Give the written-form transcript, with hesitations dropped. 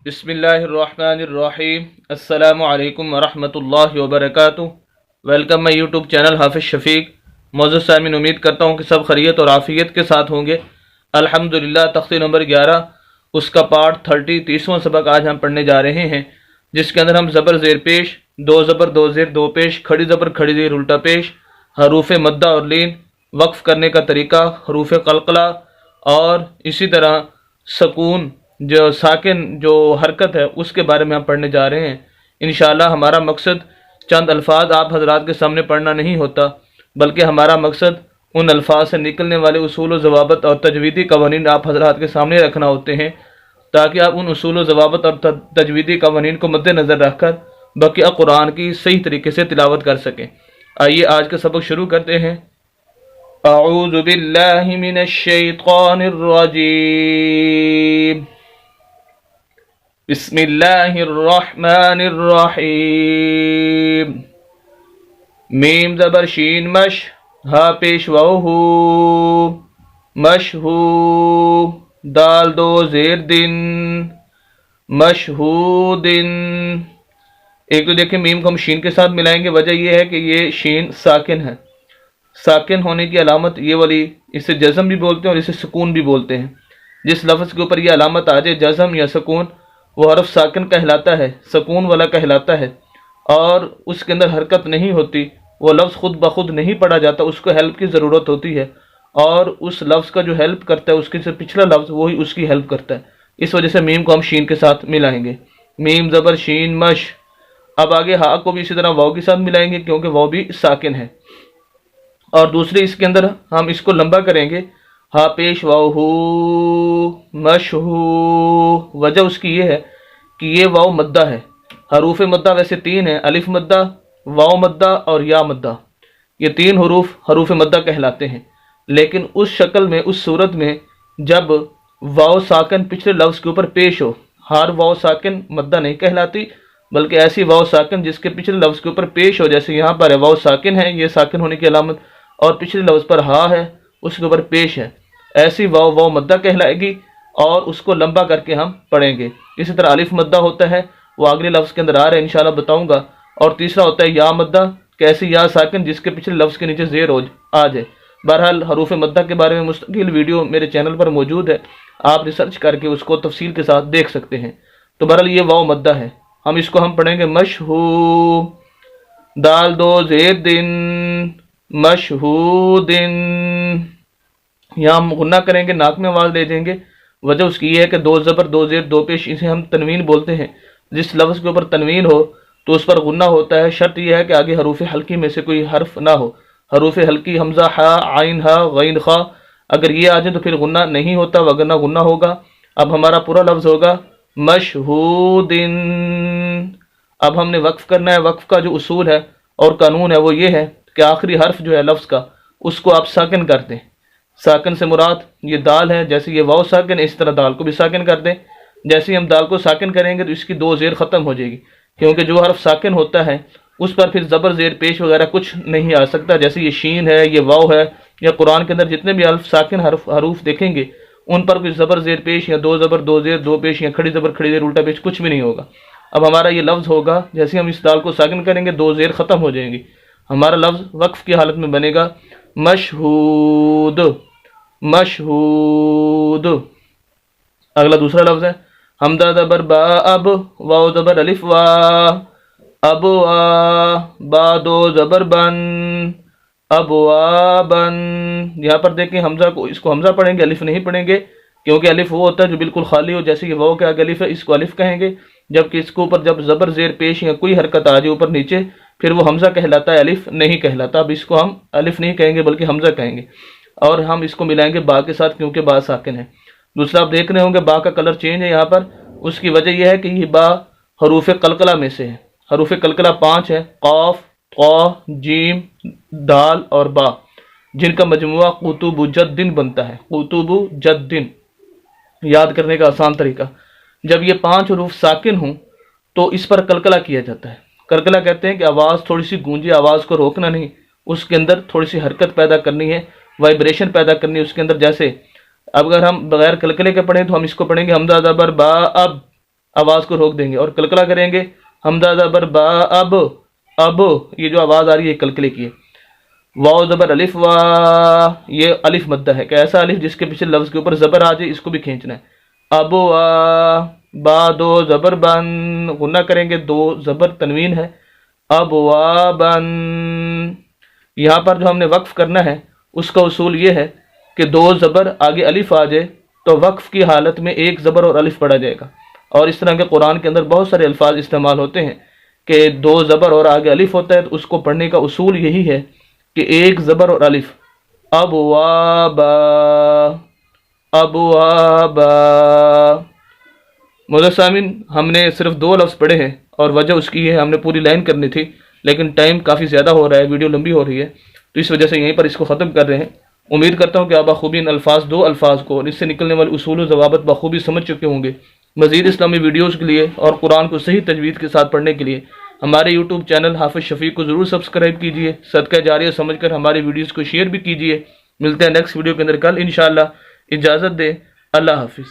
بسم اللہ الرحمن الرحیم۔ السلام علیکم ورحمۃ اللہ وبرکاتہ۔ ویلکم مائی یوٹیوب چینل حافظ شفیق۔ معزز سامعین، امید کرتا ہوں کہ سب خیریت اور عافیت کے ساتھ ہوں گے۔ الحمدللہ تختی نمبر 11 اس کا پارٹ 30واں سبق آج ہم پڑھنے جا رہے ہیں، جس کے اندر ہم زبر زیر پیش، دو زبر دو زیر دو پیش، کھڑی زبر کھڑی زیر الٹا پیش، حروف مدہ اور لین، وقف کرنے کا طریقہ، حروف قلقلہ اور اسی طرح سکون جو ساکن جو حرکت ہے اس کے بارے میں ہم پڑھنے جا رہے ہیں۔ انشاءاللہ ہمارا مقصد چند الفاظ آپ حضرات کے سامنے پڑھنا نہیں ہوتا، بلکہ ہمارا مقصد ان الفاظ سے نکلنے والے اصول و ضوابط اور تجویدی قوانین آپ حضرات کے سامنے رکھنا ہوتے ہیں، تاکہ آپ ان اصول و ضوابط اور تجویدی قوانین کو مد نظر رکھ کر بقیہ قرآن کی صحیح طریقے سے تلاوت کر سکیں۔ آئیے آج کا سبق شروع کرتے ہیں۔ اعوذ باللہ من الشیطان الرجیم، بسم اللہ الرحمن الرحیم۔ میم زبر شین مش، ہا پیش واو ہو، مشہو، دال دو زیر دن، مشہودن۔ ایک تو دیکھیں میم کو ہم شین کے ساتھ ملائیں گے، وجہ یہ ہے کہ یہ شین ساکن ہے۔ ساکن ہونے کی علامت یہ والی، اسے جزم بھی بولتے ہیں اور اسے سکون بھی بولتے ہیں۔ جس لفظ کے اوپر یہ علامت آ جائے جزم یا سکون، وہ حرف ساکن کہلاتا ہے، سکون والا کہلاتا ہے، اور اس کے اندر حرکت نہیں ہوتی، وہ لفظ خود بخود نہیں پڑھا جاتا، اس کو ہیلپ کی ضرورت ہوتی ہے، اور اس لفظ کا جو ہیلپ کرتا ہے اس کے سے پچھلا لفظ وہی اس کی ہیلپ کرتا ہے۔ اس وجہ سے میم کو ہم شین کے ساتھ ملائیں گے، میم زبر شین مش۔ اب آگے ہا کو بھی اسی طرح واو کے ساتھ ملائیں گے، کیونکہ واو بھی ساکن ہے، اور دوسرے اس کے اندر ہم اس کو لمبا کریں گے، ہا پیش واو ہو، مشہو۔ وجہ اس کی یہ ہے کہ یہ واو مدہ ہے۔ حروف مدہ ویسے تین ہیں، الف مدہ، واو مدہ اور یا مدہ، یہ تین حروف حروف مدہ کہلاتے ہیں۔ لیکن اس شکل میں، اس صورت میں جب واو ساکن پچھلے لفظ کے اوپر پیش ہو، ہر واو ساکن مدہ نہیں کہلاتی، بلکہ ایسی واو ساکن جس کے پچھلے لفظ کے اوپر پیش ہو، جیسے یہاں پر ہے واو ساکن ہے، یہ ساکن ہونے کی علامت، اور پچھلے لفظ پر ہا ہے، اس کے اوپر پیش ہے، ایسی واو واو مدہ کہلائے گی، اور اس کو لمبا کر کے ہم پڑھیں گے۔ اسی طرح الف مدہ ہوتا ہے، وہ اگلے لفظ کے اندر آ رہا ہے، انشاءاللہ بتاؤں گا۔ اور تیسرا ہوتا ہے یا مدہ، کہ ایسی یا ساکن جس کے پچھلے لفظ کے نیچے زیر آ جائے۔ بہرحال حروف مدہ کے بارے میں مستقل ویڈیو میرے چینل پر موجود ہے، آپ ریسرچ کر کے اس کو تفصیل کے ساتھ دیکھ سکتے ہیں۔ تو بہرحال یہ واو مدہ ہے، اس کو ہم پڑھیں گے مشہو، دال دو زیر دن، مشہودن۔ یہاں ہم غنہ کریں گے، ناک میں آواز لے جائیں گے، وجہ اس کی یہ ہے کہ دو زبر دو زیر دو پیش، اسے ہم تنوین بولتے ہیں۔ جس لفظ کے اوپر تنوین ہو تو اس پر غنہ ہوتا ہے، شرط یہ ہے کہ آگے حروف حلقی میں سے کوئی حرف نہ ہو۔ حروف حلقی حمزہ، ہا، عین، ہا، غین، خا، اگر یہ آ جائے تو پھر غنہ نہیں ہوتا، وگرنہ غنہ ہوگا۔ اب ہمارا پورا لفظ ہوگا مشہودن۔ اب ہم نے وقف کرنا ہے، وقف کا جو اصول ہے اور قانون ہے وہ یہ ہے کہ آخری حرف جو ہے لفظ کا، اس کو آپ ساکن کر دیں۔ ساکن سے مراد یہ دال ہے، جیسے یہ واو ساکن ہے، اس طرح دال کو بھی ساکن کر دیں۔ جیسے ہی ہم دال کو ساکن کریں گے تو اس کی دو زیر ختم ہو جائے گی، کیونکہ جو حرف ساکن ہوتا ہے اس پر پھر زبر زیر پیش وغیرہ کچھ نہیں آ سکتا، جیسے یہ شین ہے، یہ واو ہے، یا قرآن کے اندر جتنے بھی الف ساکن حروف دیکھیں گے ان پر کوئی زبر زیر پیش یا دو زبر دو زیر دو پیش یا کھڑی زبر کھڑی زیر الٹا پیش کچھ بھی نہیں ہوگا۔ اب ہمارا یہ لفظ ہوگا، جیسے ہم اس دال کو ساکن کریں گے دو زیر ختم ہو جائیں گی، ہمارا لفظ وقف کی حالت میں بنے گا مشہود، مشہود۔ اگلا دوسرا لفظ ہے حمزہ زبر با اب، واو زبر الف وا، اب وا، با دو زبر بن، ابوابن۔ یہاں پر دیکھیں حمزہ کو، اس کو حمزہ پڑھیں گے، الف نہیں پڑھیں گے، کیونکہ الف وہ ہوتا ہے جو بالکل خالی ہو، جیسے کہ واو کے آگے الف ہے، اس کو الف کہیں گے، جبکہ اس کو اوپر جب زبر زیر پیش یا کوئی حرکت آ جائے اوپر نیچے، پھر وہ حمزہ کہلاتا ہے، الف نہیں کہلاتا۔ اب اس کو ہم الف نہیں کہیں گے بلکہ حمزہ کہیں گے، اور ہم اس کو ملائیں گے با کے ساتھ، کیونکہ با ساکن ہے۔ دوسرا آپ دیکھ رہے ہوں گے با کا کلر چینج ہے یہاں پر، اس کی وجہ یہ ہے کہ یہ با حروف قلقلہ میں سے ہے۔ حروف قلقلہ 5 ہے، قاف، قا، جیم، دال اور با، جن کا مجموعہ قطب جدن بنتا ہے۔ قطب جدن یاد کرنے کا آسان طریقہ، جب یہ 5 حروف ساکن ہوں تو اس پر قلقلہ کیا جاتا ہے۔ قلقلہ کہتے ہیں کہ آواز تھوڑی سی گونجے، آواز کو روکنا نہیں، اس کے اندر تھوڑی سی حرکت پیدا کرنی ہے، وائبریشن پیدا کرنی ہے اس کے اندر۔ جیسے اب اگر ہم بغیر قلقلے کے پڑھیں تو ہم اس کو پڑھیں گے حمزہ زبر با اب، آواز کو روک دیں گے اور کلکلا کریں گے. حمزہ زبر با اب، اب یہ جو آواز آ رہی ہے کلکلے کی ہے. واو زبر الف وا، یہ الف مدہ ہے کہ ایسا الف جس کے پیچھے لفظ کے اوپر زبر آ جائے، اس کو بھی کھینچنا ہے. ابو وا، با دو زبر بن، غنہ کریں گے، دو زبر تنوین ہے. ابوا بن. یہاں پر جو ہم نے وقف کرنا ہے اس کا اصول یہ ہے کہ دو زبر آگے الف آ جائے تو وقف کی حالت میں ایک زبر اور الف پڑھا جائے گا. اور اس طرح کے قرآن کے اندر بہت سارے الفاظ استعمال ہوتے ہیں کہ دو زبر اور آگے الف ہوتا ہے، تو اس کو پڑھنے کا اصول یہی ہے کہ ایک زبر اور الف. ابوابا، ابوابا. معزز سامعین، ہم نے صرف 2 لفظ پڑھے ہیں اور وجہ اس کی ہے ہم نے پوری لائن کرنی تھی، لیکن ٹائم کافی زیادہ ہو رہا ہے، ویڈیو لمبی ہو رہی ہے، تو اس وجہ سے یہیں پر اس کو ختم کر رہے ہیں. امید کرتا ہوں کہ آپ بخوبی ان الفاظ 2 الفاظ کو اور اس سے نکلنے والے اصول و ضوابط بخوبی سمجھ چکے ہوں گے. مزید اسلامی ویڈیوز کے لیے اور قرآن کو صحیح تجوید کے ساتھ پڑھنے کے لیے ہمارے یوٹیوب چینل حافظ شفیق کو ضرور سبسکرائب کیجئے. صدقہ جاریہ سمجھ کر ہماری ویڈیوز کو شیئر بھی کیجئے. ملتے ہیں نیکسٹ ویڈیو کے اندر کل انشاءاللہ. اجازت دیں. اللہ حافظ.